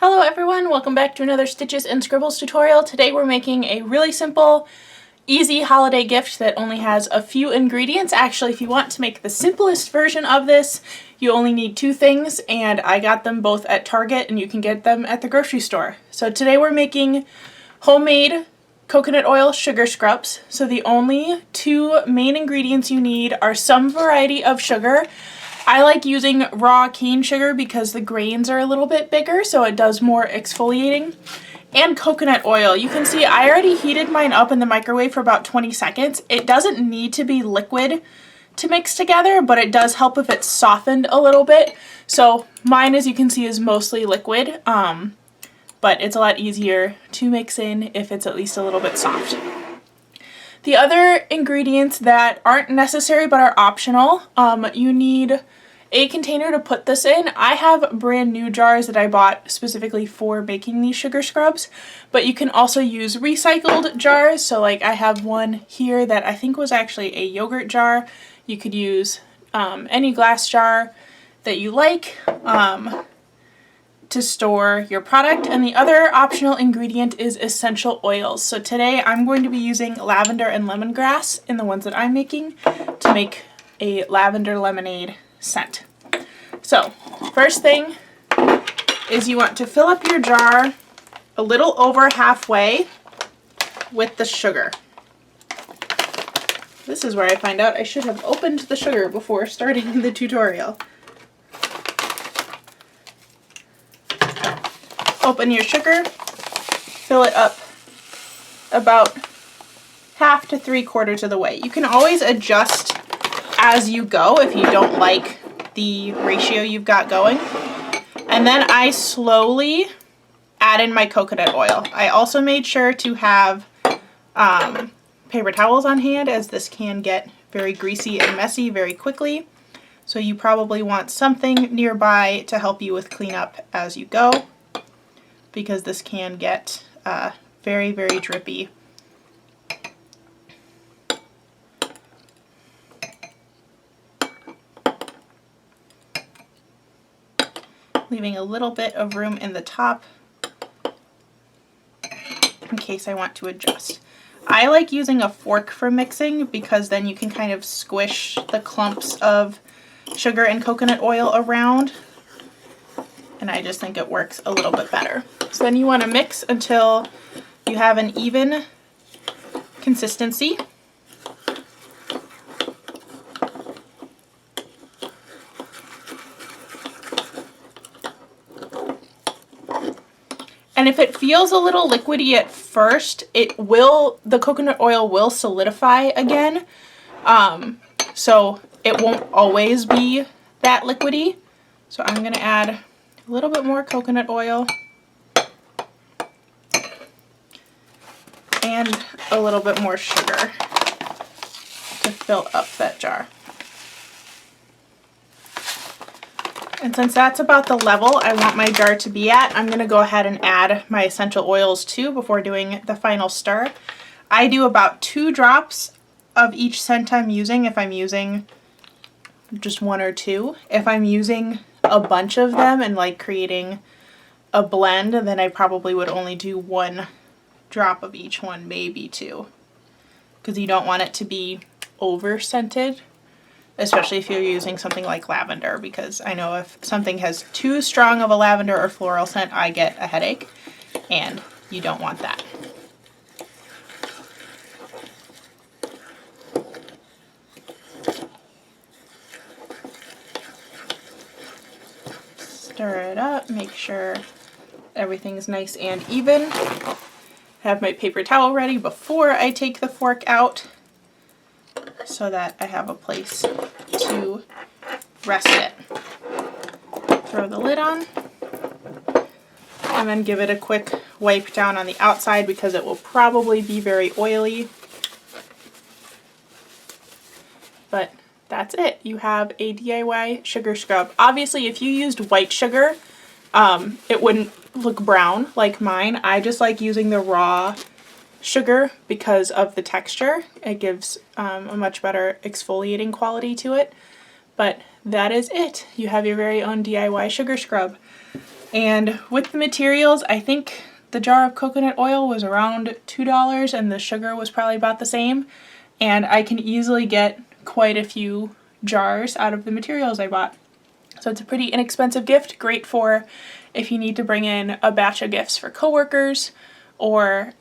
Hello everyone, welcome back to another Stitches and Scribbles tutorial. Today we're making a really simple, easy holiday gift that only has a few ingredients. Actually, if you want to make the simplest version of this, you only need two things, and I got them both at Target and you can get them at the grocery store. So today we're making homemade coconut oil sugar scrubs. So the only two main ingredients you need are some variety of sugar. I like using raw cane sugar because the grains are a little bit bigger, so it does more exfoliating. And coconut oil. You can see I already heated mine up in the microwave for about 20 seconds. It doesn't need to be liquid to mix together, but it does help if it's softened a little bit. So mine, as you can see, is mostly liquid, but it's a lot easier to mix in if it's at least a little bit soft. The other ingredients that aren't necessary but are optional, you need a container to put this in. I have brand new jars that I bought specifically for making these sugar scrubs, but you can also use recycled jars. So like I have one here that I think was actually a yogurt jar. You could use any glass jar that you like to store your product. And the other optional ingredient is essential oils. So today I'm going to be using lavender and lemongrass in the ones that I'm making to make a lavender lemonade scent. So first thing is you want to fill up your jar a little over halfway with the sugar. This is where I find out I should have opened the sugar before starting the tutorial. Open your sugar, fill it up about half to 3/4 of the way. You can always adjust as you go if you don't like the ratio you've got going. And then I slowly add in my coconut oil. I also made sure to have paper towels on hand, as this can get very greasy and messy very quickly. So you probably want something nearby to help you with cleanup as you go, because this can get very, very drippy. Leaving a little bit of room in the top in case I want to adjust. I like using a fork for mixing because then you can kind of squish the clumps of sugar and coconut oil around, and I just think it works a little bit better. So then you want to mix until you have an even consistency. And if it feels a little liquidy at first, the coconut oil will solidify again. So it won't always be that liquidy. So I'm going to add a little bit more coconut oil and a little bit more sugar to fill up that jar. And since that's about the level I want my jar to be at, I'm going to go ahead and add my essential oils too before doing the final stir. I do about 2 drops of each scent I'm using if I'm using just 1 or 2. If I'm using a bunch of them and like creating a blend, then I probably would only do 1 drop of each one, maybe 2, because you don't want it to be over scented, especially if you're using something like lavender, because I know if something has too strong of a lavender or floral scent, I get a headache, and you don't want that. Stir it up, make sure everything's nice and even. Have my paper towel ready before I take the fork out so that I have a place to rest it. Throw the lid on and then give it a quick wipe down on the outside because it will probably be very oily. But that's it. You have a DIY sugar scrub. Obviously, if you used white sugar, it wouldn't look brown like mine. I just like using the raw sugar because of the texture. It gives a much better exfoliating quality to it. But that is it. You have your very own DIY sugar scrub. And with the materials, I think the jar of coconut oil was around $2 and the sugar was probably about the same. And I can easily get quite a few jars out of the materials I bought. So it's a pretty inexpensive gift, great for if you need to bring in a batch of gifts for coworkers, or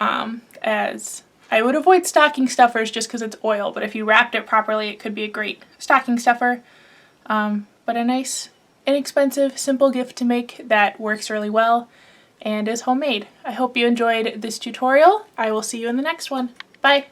as I would avoid stocking stuffers just because it's oil, but if you wrapped it properly, it could be a great stocking stuffer. But a nice, inexpensive, simple gift to make that works really well and is homemade. I hope you enjoyed this tutorial. I will see you in the next one. Bye!